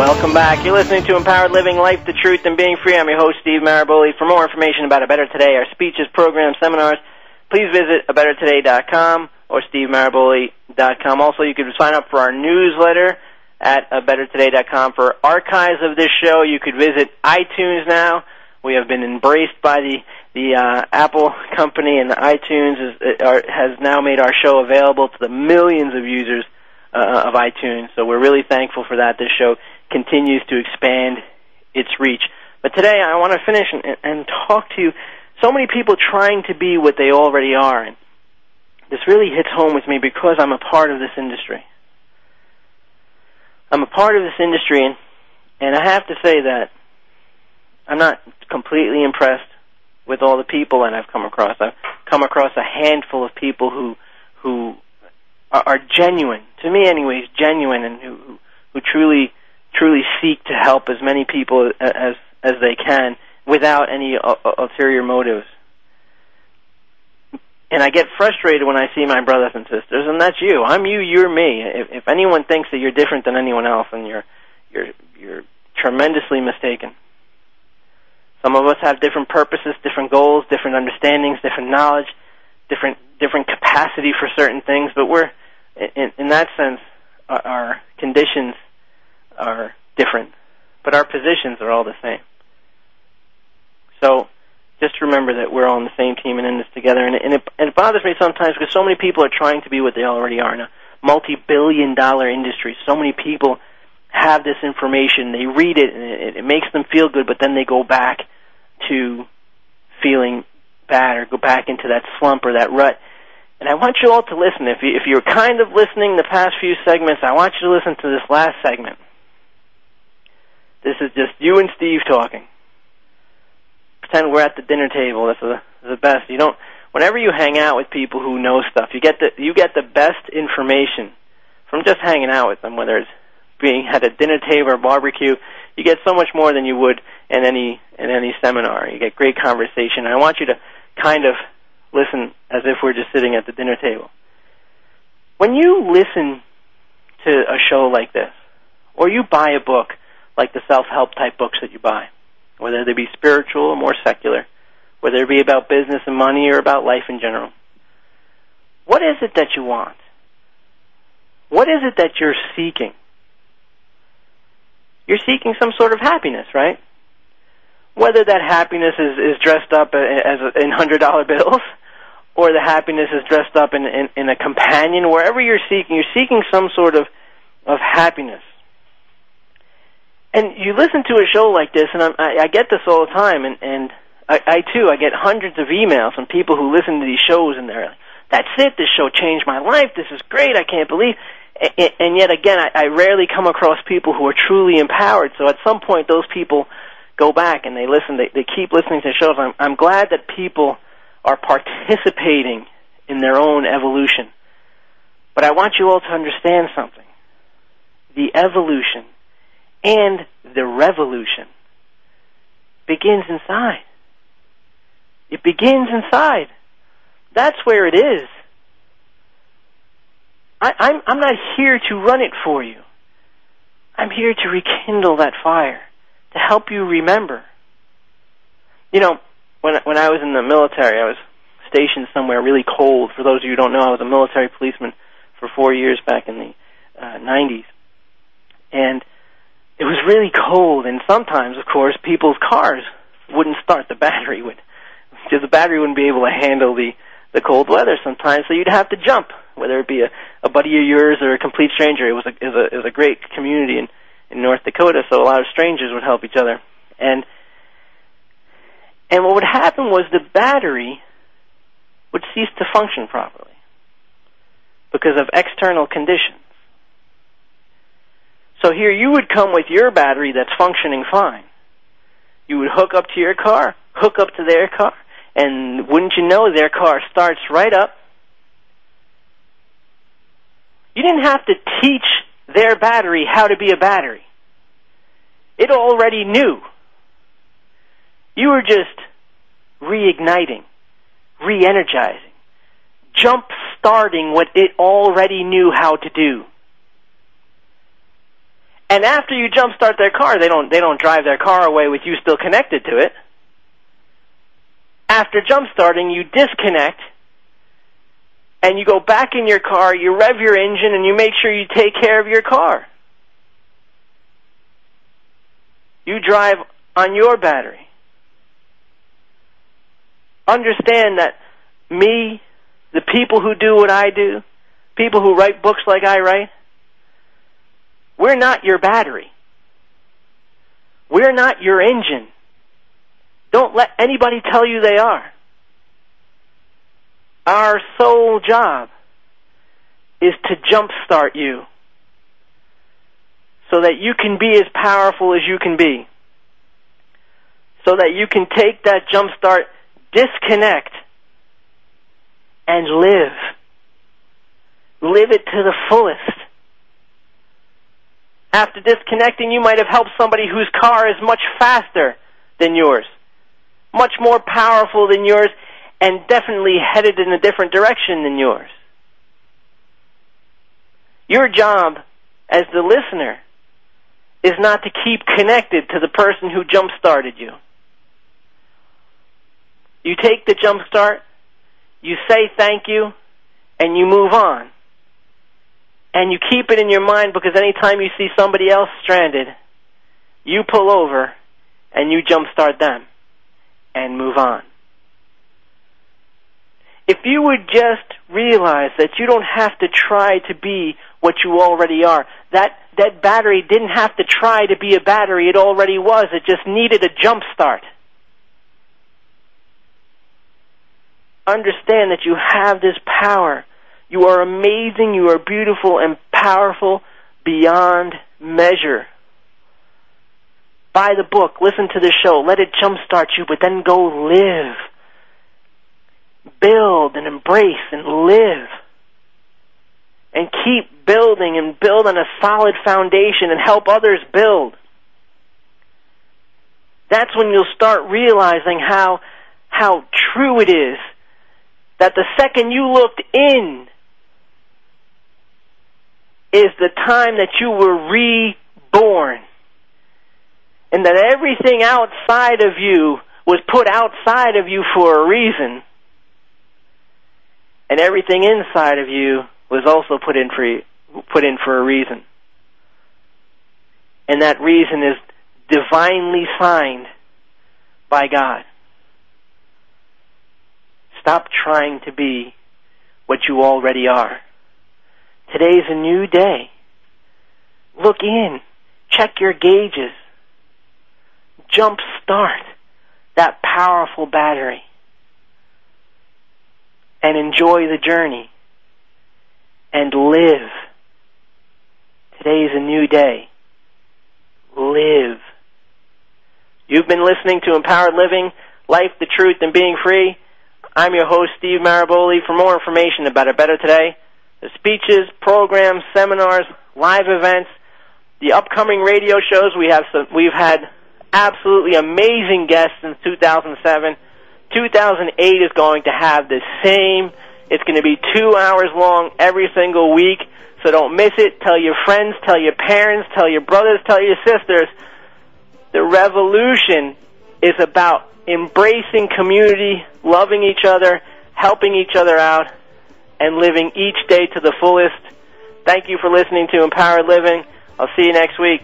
Welcome back. You're listening to Empowered Living, Life, the Truth, and Being Free. I'm your host, Steve Maraboli. For more information about A Better Today, our speeches, programs, seminars, please visit abettertoday.com or stevemaraboli.com. Also, you can sign up for our newsletter at abettertoday.com. For archives of this show, you could visit iTunes now. We have been embraced by the Apple company, and iTunes has now made our show available to the millions of users of iTunes. So we're really thankful for that. This show continues to expand its reach. But today I want to finish and talk to you. So many people trying to be what they already are. And this really hits home with me because I'm a part of this industry. I'm a part of this industry, and I have to say that I'm not completely impressed with all the people that I've come across. I've come across a handful of people who are genuine, to me anyways, genuine, and who truly seek to help as many people as they can without any ulterior motives. And I get frustrated when I see my brothers and sisters, and that's you. I'm you, you're me. If anyone thinks that you're different than anyone else, then you're tremendously mistaken. Some of us have different purposes, different goals, different understandings, different knowledge, different capacity for certain things, but we're, in that sense, our conditions are different, but our positions are all the same. So just remember that we're all on the same team and in this together. And it bothers me sometimes because so many people are trying to be what they already are in a multi-billion-dollar industry. So many people have this information, they read it, and it makes them feel good, but then they go back to feeling bad or go back into that slump or that rut. And I want you all to listen. If you're kind of listening the past few segments, I want you to listen to this last segment. This is just you and Steve talking. Pretend we're at the dinner table. That's the best. Whenever you hang out with people who know stuff, you get the best information from just hanging out with them, whether it's being at a dinner table or barbecue. You get so much more than you would in any seminar. You get great conversation. I want you to kind of listen as if we're just sitting at the dinner table. When you listen to a show like this, or you buy a book like the self-help type books that you buy, whether they be spiritual or more secular, whether it be about business and money or about life in general, what is it that you want? What is it that you're seeking? You're seeking some sort of happiness, right? Whether that happiness is dressed up in $100 bills, or the happiness is dressed up in a companion, wherever you're seeking some sort of happiness. And you listen to a show like this, and I get this all the time, and I too, I get hundreds of emails from people who listen to these shows, and they're like, that's it, this show changed my life, this is great, I can't believe. And yet again, I rarely come across people who are truly empowered, so at some point those people go back and they listen, they keep listening to shows. I'm glad that people are participating in their own evolution. But I want you all to understand something. The evolution and the revolution begins inside. It begins inside. That's where it is. I'm not here to run it for you. I'm here to rekindle that fire, to help you remember. You know, when I was in the military, I was stationed somewhere really cold. For those of you who don't know, I was a military policeman for 4 years back in the 90s. And it was really cold, and sometimes, of course, people's cars wouldn't start. The battery wouldn't be able to handle the cold weather sometimes, so you'd have to jump, whether it be a buddy of yours or a complete stranger. It was a great community in North Dakota, so a lot of strangers would help each other. And what would happen was the battery would cease to function properly because of external conditions. So here you would come with your battery that's functioning fine. You would hook up to your car, hook up to their car, and wouldn't you know, their car starts right up. You didn't have to teach their battery how to be a battery. It already knew. You were just reigniting, re-energizing, jump-starting what it already knew how to do. And after you jump-start their car, they don't drive their car away with you still connected to it. After jump-starting, you disconnect, and you go back in your car, you rev your engine, and you make sure you take care of your car. You drive on your battery. Understand that me, the people who do what I do, people who write books like I write, we're not your battery. We're not your engine. Don't let anybody tell you they are. Our sole job is to jumpstart you so that you can be as powerful as you can be, so that you can take that jumpstart, disconnect, and live. Live it to the fullest. After disconnecting, you might have helped somebody whose car is much faster than yours, much more powerful than yours, and definitely headed in a different direction than yours. Your job as the listener is not to keep connected to the person who jump-started you. You take the jump start, you say thank you, and you move on. And you keep it in your mind, because anytime you see somebody else stranded, you pull over and you jump start them and move on. If you would just realize that you don't have to try to be what you already are, that battery didn't have to try to be a battery, it already was. It just needed a jump start. Understand that you have this power. You are amazing, you are beautiful and powerful beyond measure. Buy the book, listen to the show, let it jumpstart you, but then go live. Build and embrace and live. And keep building and build on a solid foundation and help others build. That's when you'll start realizing how true it is that the second you looked in is the time that you were reborn. And that everything outside of you was put outside of you for a reason. And everything inside of you was also put in for a reason. And that reason is divinely signed by God. Stop trying to be what you already are. Today's a new day. Look in. Check your gauges. Jump start that powerful battery. And enjoy the journey. And live. Today's a new day. Live. You've been listening to Empowered Living, Life, the Truth, and Being Free. I'm your host, Steve Maraboli. For more information about A Better Today, the speeches, programs, seminars, live events, the upcoming radio shows, we've had absolutely amazing guests since 2007. 2008 is going to have the same. It's going to be 2 hours long every single week, so don't miss it. Tell your friends, tell your parents, tell your brothers, tell your sisters. The revolution is about embracing community, loving each other, helping each other out, and living each day to the fullest. Thank you for listening to Empowered Living. I'll see you next week.